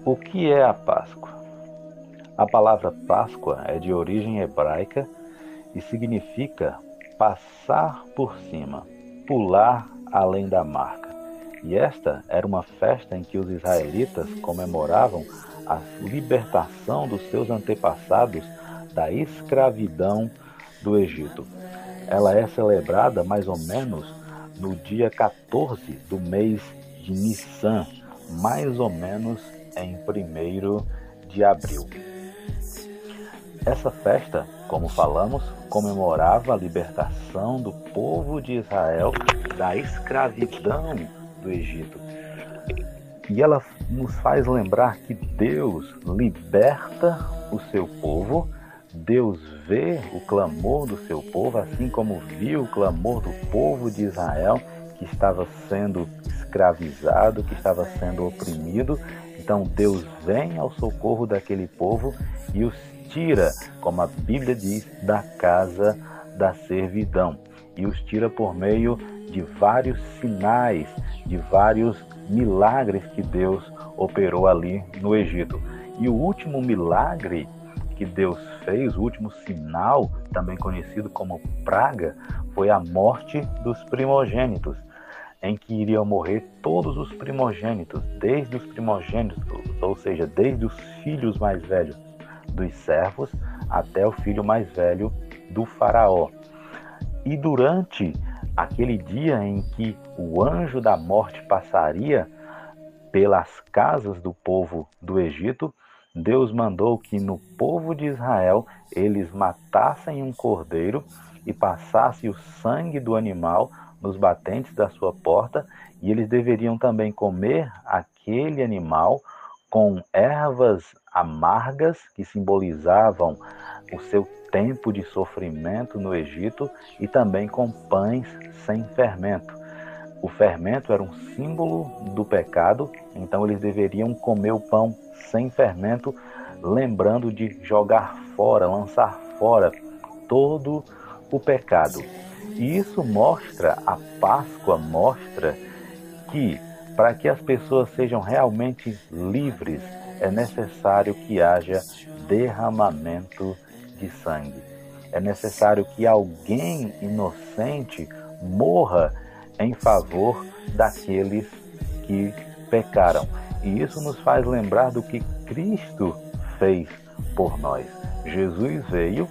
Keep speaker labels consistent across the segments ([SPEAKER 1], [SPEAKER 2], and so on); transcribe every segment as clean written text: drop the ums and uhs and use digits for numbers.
[SPEAKER 1] O que é a Páscoa? A palavra Páscoa é de origem hebraica e significa passar por cima, pular além da marca. E esta era uma festa em que os israelitas comemoravam a libertação dos seus antepassados da escravidão do Egito. Ela é celebrada mais ou menos no dia 14 do mês de Nissan, mais ou menos em 1º de abril. Essa festa, como falamos, comemorava a libertação do povo de Israel da escravidão do Egito. E ela nos faz lembrar que Deus liberta o seu povo, Deus vê o clamor do seu povo, assim como viu o clamor do povo de Israel, que estava sendo escravizado, que estava sendo oprimido. Então Deus vem ao socorro daquele povo e os tira, como a Bíblia diz, da casa da servidão. E os tira por meio de vários sinais, de vários milagres que Deus operou ali no Egito. E o último milagre que Deus fez, o último sinal, também conhecido como praga, foi a morte dos primogênitos, em que iriam morrer todos os primogênitos, desde os primogênitos, ou seja, desde os filhos mais velhos dos servos até o filho mais velho do faraó. E durante aquele dia em que o anjo da morte passaria pelas casas do povo do Egito, Deus mandou que no povo de Israel eles matassem um cordeiro e passassem o sangue do animal nos batentes da sua porta, e eles deveriam também comer aquele animal com ervas amargas que simbolizavam o seu tempo de sofrimento no Egito, e também com pães sem fermento. O fermento era um símbolo do pecado, então eles deveriam comer o pão sem fermento, lembrando de jogar fora, lançar fora todo o pecado. E isso mostra, a Páscoa mostra que para que as pessoas sejam realmente livres, é necessário que haja derramamento de sangue. É necessário que alguém inocente morra em favor daqueles que pecaram. E isso nos faz lembrar do que Cristo fez por nós. Jesus veio,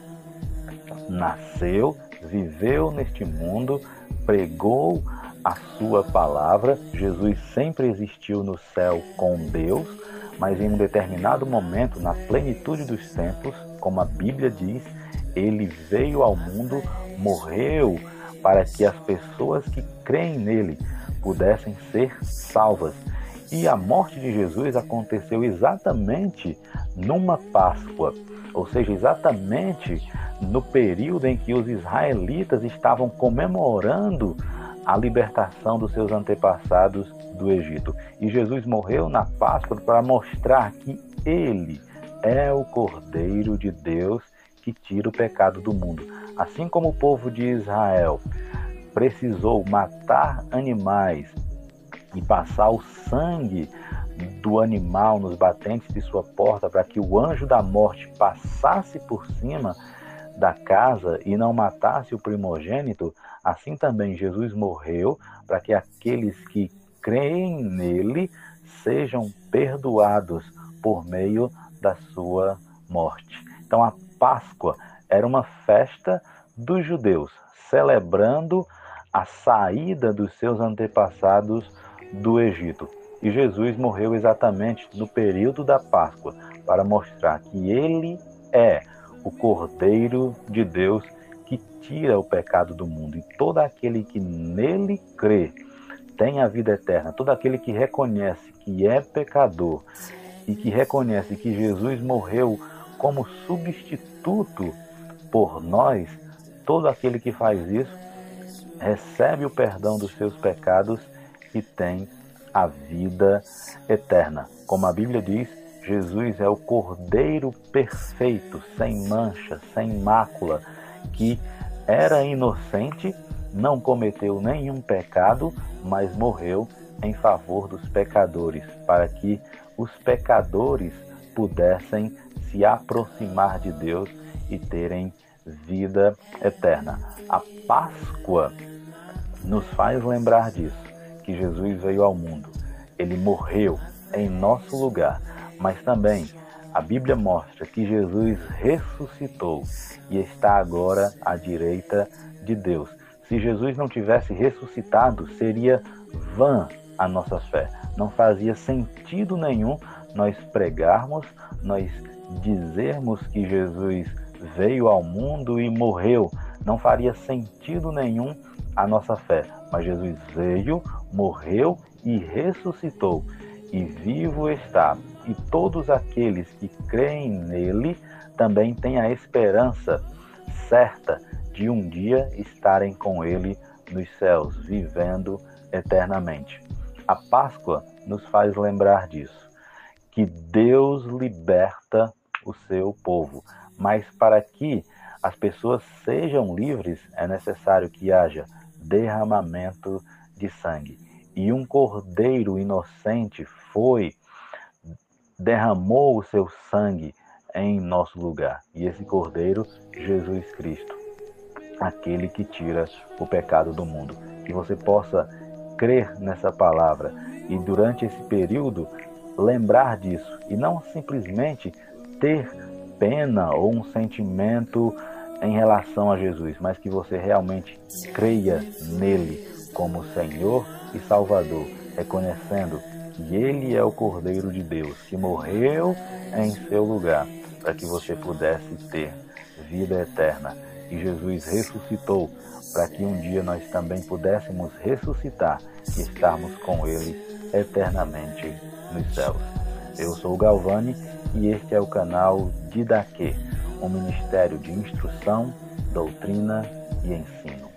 [SPEAKER 1] nasceu, viveu neste mundo, pregou a sua palavra. Jesus sempre existiu no céu com Deus, mas em um determinado momento, na plenitude dos tempos, como a Bíblia diz, ele veio ao mundo, morreu para que as pessoas que creem nele pudessem ser salvas. E a morte de Jesus aconteceu exatamente numa Páscoa, ou seja, exatamente no período em que os israelitas estavam comemorando a libertação dos seus antepassados do Egito. E Jesus morreu na Páscoa para mostrar que ele é o Cordeiro de Deus que tira o pecado do mundo. Assim como o povo de Israel precisou matar animais e passar o sangue do animal nos batentes de sua porta para que o anjo da morte passasse por cima da casa e não matasse o primogênito, assim também Jesus morreu para que aqueles que creem nele sejam perdoados por meio da sua morte. Então a Páscoa era uma festa dos judeus, celebrando a saída dos seus antepassados do Egito. E Jesus morreu exatamente no período da Páscoa, para mostrar que ele é o Cordeiro de Deus que tira o pecado do mundo. E todo aquele que nele crê tem a vida eterna. Todo aquele que reconhece que é pecador e que reconhece que Jesus morreu como substituto por nós, todo aquele que faz isso recebe o perdão dos seus pecados e tem a vida eterna. Como a Bíblia diz, Jesus é o Cordeiro perfeito, sem mancha, sem mácula, que era inocente, não cometeu nenhum pecado, mas morreu em favor dos pecadores, para que os pecadores pudessem se aproximar de Deus e terem vida eterna. A Páscoa nos faz lembrar disso, que Jesus veio ao mundo. Ele morreu em nosso lugar, mas também a Bíblia mostra que Jesus ressuscitou e está agora à direita de Deus. Se Jesus não tivesse ressuscitado, seria vã a nossa fé. Não fazia sentido nenhum nós pregarmos, nós dizermos que Jesus veio ao mundo e morreu. Não faria sentido nenhum a nossa fé. Mas Jesus veio, morreu e ressuscitou. E vivo está. E todos aqueles que creem nele também têm a esperança certa de um dia estarem com ele nos céus, vivendo eternamente. A Páscoa nos faz lembrar disso, que Deus liberta o seu povo, mas para que as pessoas sejam livres é necessário que haja derramamento de sangue. E um cordeiro inocente derramou o seu sangue em nosso lugar. E esse cordeiro, Jesus Cristo, aquele que tira o pecado do mundo. Que você possa crer nessa palavra e durante esse período lembrar disso e não simplesmente ter pena ou um sentimento em relação a Jesus, mas que você realmente creia nele como Senhor e Salvador, reconhecendo que ele é o Cordeiro de Deus, que morreu em seu lugar para que você pudesse ter vida eterna. E Jesus ressuscitou para que um dia nós também pudéssemos ressuscitar e estarmos com ele eternamente nos céus. Eu sou o Galvani e este é o canal Didaquê, um ministério de instrução, doutrina e ensino.